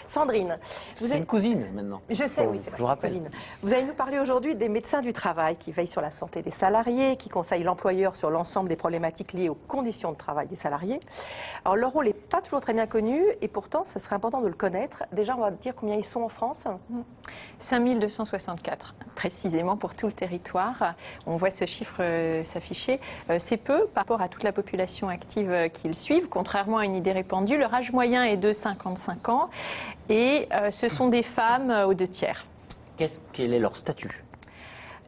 Sandrine, vous êtes une cousine maintenant. Je sais, oui, c'est ma cousine. Vous allez nous parler aujourd'hui des médecins du travail qui veillent sur la santé des salariés, qui conseillent l'employeur sur l'ensemble des problématiques liées aux conditions de travail des salariés. Alors leur rôle n'est pas toujours très bien connu et pourtant, ce serait important de le connaître. Déjà, on va dire combien ils sont en France. 5264, précisément pour tout le territoire. On voit ce chiffre s'afficher. C'est peu par rapport à toute la population active qu'ils suivent. Contrairement à une idée répandue, leur âge moyen est de 55 ans. Et ce sont des femmes aux 2/3. Quel est leur statut ?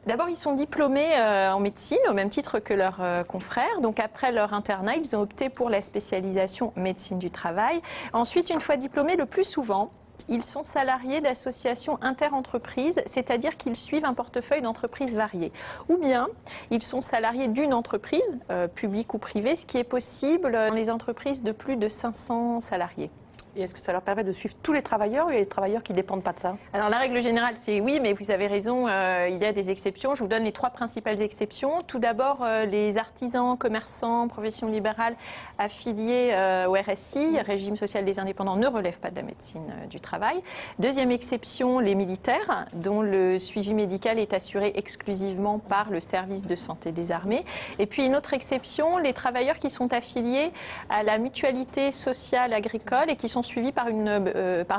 D'abord, ils sont diplômés en médecine, au même titre que leurs confrères. Donc, après leur internat, ils ont opté pour la spécialisation médecine du travail. Ensuite, une fois diplômés, le plus souvent, ils sont salariés d'associations interentreprises, c'est-à-dire qu'ils suivent un portefeuille d'entreprises variées. Ou bien, ils sont salariés d'une entreprise, publique ou privée, ce qui est possible dans les entreprises de plus de 500 salariés. Et est-ce que ça leur permet de suivre tous les travailleurs ou il y a des travailleurs qui ne dépendent pas de ça? Alors la règle générale c'est oui, mais vous avez raison, il y a des exceptions. Je vous donne les 3 principales exceptions. Tout d'abord, les artisans, commerçants, professions libérales affiliés au RSI, régime social des indépendants, ne relèvent pas de la médecine du travail. Deuxième exception, les militaires, dont le suivi médical est assuré exclusivement par le service de santé des armées. Et puis une autre exception, les travailleurs qui sont affiliés à la mutualité sociale agricole et qui sont suivis par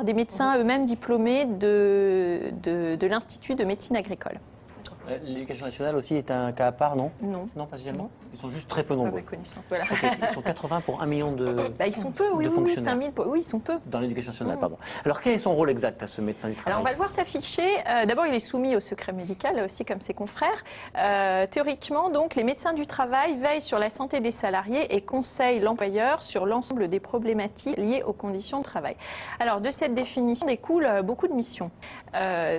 des médecins eux-mêmes diplômés de l'Institut de médecine agricole. L'éducation nationale aussi est un cas à part, non? Non. Non, pas spécialement. Ils sont juste très peu nombreux. Pas ma connaissance, voilà. Okay. Ils sont 80 pour 1 million de ils sont peu, oui, 5 000, oui, ils sont peu. Dans l'éducation nationale, pardon. Alors, quel est son rôle exact à ce médecin du travail? Alors, on va le voir s'afficher. D'abord, il est soumis au secret médical, là aussi, comme ses confrères. Théoriquement, donc, les médecins du travail veillent sur la santé des salariés et conseillent l'employeur sur l'ensemble des problématiques liées aux conditions de travail. Alors, de cette définition découlent beaucoup de missions.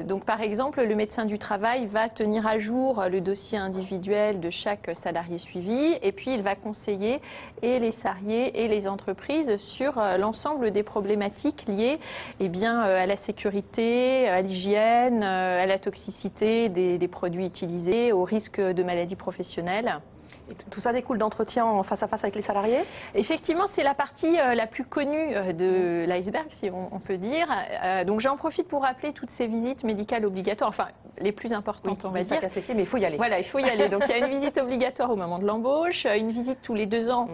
Donc, par exemple, le médecin du travail va tenir à jour le dossier individuel de chaque salarié suivi et puis il va conseiller et les salariés et les entreprises sur l'ensemble des problématiques liées à la sécurité, à l'hygiène, à la toxicité des produits utilisés, au risque de maladies professionnelles. Et tout ça découle d'entretiens en face à face avec les salariés? Effectivement, c'est la partie la plus connue de l'iceberg, si on peut dire. Donc j'en profite pour rappeler toutes ces visites médicales obligatoires, enfin les plus importantes, oui, on va dire. Ça casse les pieds, mais il faut y aller. Voilà, il faut y aller. Donc il y a une visite obligatoire au moment de l'embauche, une visite tous les 2 ans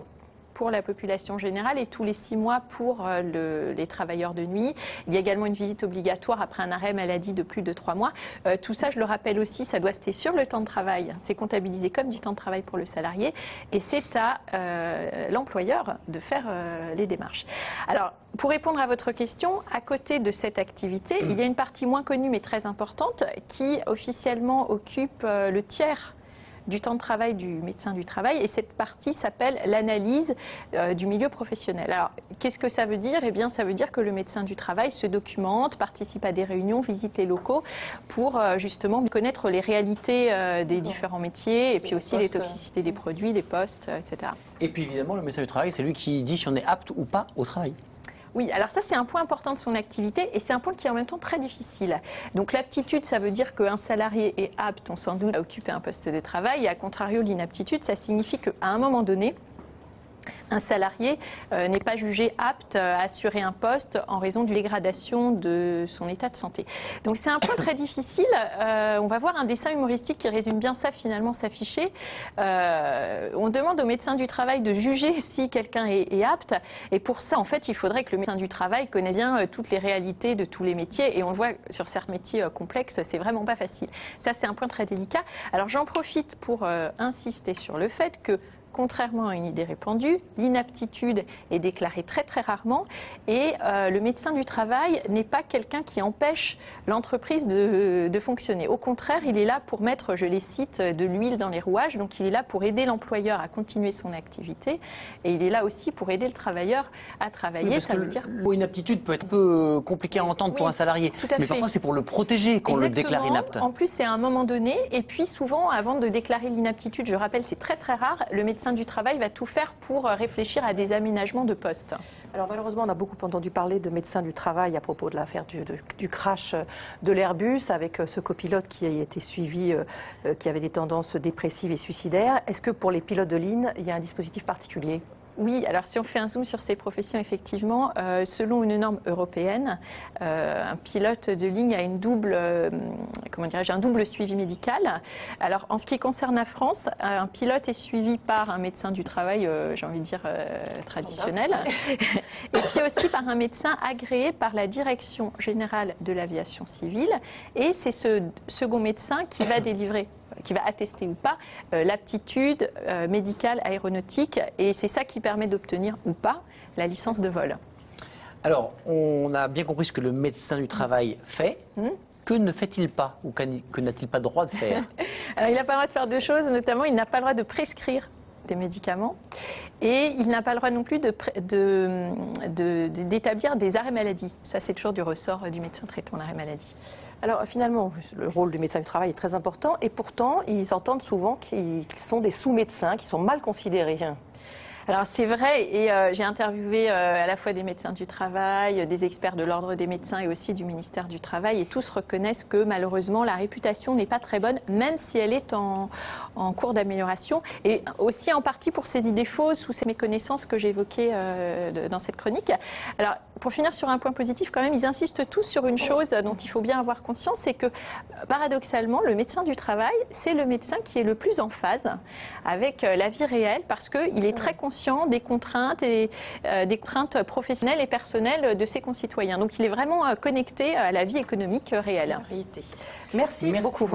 pour la population générale et tous les 6 mois pour les travailleurs de nuit. Il y a également une visite obligatoire après un arrêt maladie de plus de 3 mois. Tout ça, je le rappelle aussi, ça doit se faire sur le temps de travail. C'est comptabilisé comme du temps de travail pour le salarié et c'est à l'employeur de faire les démarches. Alors, pour répondre à votre question, à côté de cette activité, il y a une partie moins connue mais très importante qui officiellement occupe le tiers du temps de travail du médecin du travail et cette partie s'appelle l'analyse du milieu professionnel. Alors, qu'est-ce que ça veut dire? Eh bien, ça veut dire que le médecin du travail se documente, participe à des réunions, visite les locaux pour justement connaître les réalités des différents métiers et puis aussi les toxicités des produits, les postes, etc. Et puis évidemment, le médecin du travail, c'est lui qui dit si on est apte ou pas au travail. Oui, alors ça c'est un point important de son activité et c'est un point qui est en même temps très difficile. Donc l'aptitude, ça veut dire qu'un salarié est apte, on s'en doute, à occuper un poste de travail et à contrario l'inaptitude, ça signifie qu'à un moment donné, un salarié n'est pas jugé apte à assurer un poste en raison d'une dégradation de son état de santé. Donc c'est un point très difficile. On va voir un dessin humoristique qui résume bien ça finalement s'afficher. On demande au médecin du travail de juger si quelqu'un est apte. Et pour ça, en fait, il faudrait que le médecin du travail connaisse bien toutes les réalités de tous les métiers. Et on le voit sur certains métiers complexes, c'est vraiment pas facile. Ça, c'est un point très délicat. Alors j'en profite pour insister sur le fait que contrairement à une idée répandue, l'inaptitude est déclarée très très rarement et le médecin du travail n'est pas quelqu'un qui empêche l'entreprise de fonctionner. Au contraire, il est là pour mettre, je les cite, de l'huile dans les rouages. Donc il est là pour aider l'employeur à continuer son activité et il est là aussi pour aider le travailleur à travailler. Oui, ça veut dire... Le mot inaptitude peut être un peu compliqué à entendre pour un salarié, mais parfois c'est pour le protéger qu'on le déclare inapte. En plus, c'est à un moment donné et puis souvent, avant de déclarer l'inaptitude, je rappelle, c'est très très rare, le médecin du travail va tout faire pour réfléchir à des aménagements de poste. Alors malheureusement, on a beaucoup entendu parler de médecins du travail à propos de l'affaire du crash de l'Airbus avec ce copilote qui a été suivi, qui avait des tendances dépressives et suicidaires. Est-ce que pour les pilotes de ligne, il y a un dispositif particulier ? Oui, alors si on fait un zoom sur ces professions, effectivement, selon une norme européenne, un pilote de ligne a une double, un double suivi médical. Alors en ce qui concerne la France, un pilote est suivi par un médecin du travail, j'ai envie de dire traditionnel, et puis aussi par un médecin agréé par la Direction générale de l'aviation civile. Et c'est ce second médecin qui va délivrer, qui va attester ou pas l'aptitude médicale aéronautique, et c'est ça qui permet d'obtenir ou pas la licence de vol. Alors, on a bien compris ce que le médecin du travail fait. Que ne fait-il pas ou que n'a-t-il pas le droit de faire? Alors, il n'a pas le droit de faire deux choses, notamment il n'a pas le droit de prescrire des médicaments et il n'a pas le droit non plus d'établir des arrêts maladie. Ça, c'est toujours du ressort du médecin traitant l'arrêt maladie. Alors finalement, le rôle du médecin du travail est très important et pourtant, ils entendent souvent qu'ils sont des sous-médecins, qui sont mal considérés. Alors c'est vrai, et j'ai interviewé à la fois des médecins du travail, des experts de l'ordre des médecins et aussi du ministère du Travail, et tous reconnaissent que malheureusement la réputation n'est pas très bonne, même si elle est en cours d'amélioration, et aussi en partie pour ces idées fausses ou ces méconnaissances que j'évoquais dans cette chronique. Alors pour finir sur un point positif quand même, ils insistent tous sur une chose dont il faut bien avoir conscience, c'est que paradoxalement le médecin du travail, c'est le médecin qui est le plus en phase avec la vie réelle, parce qu'il est très conscient des contraintes et des contraintes professionnelles et personnelles de ses concitoyens. Donc il est vraiment connecté à la vie économique réelle. Merci beaucoup.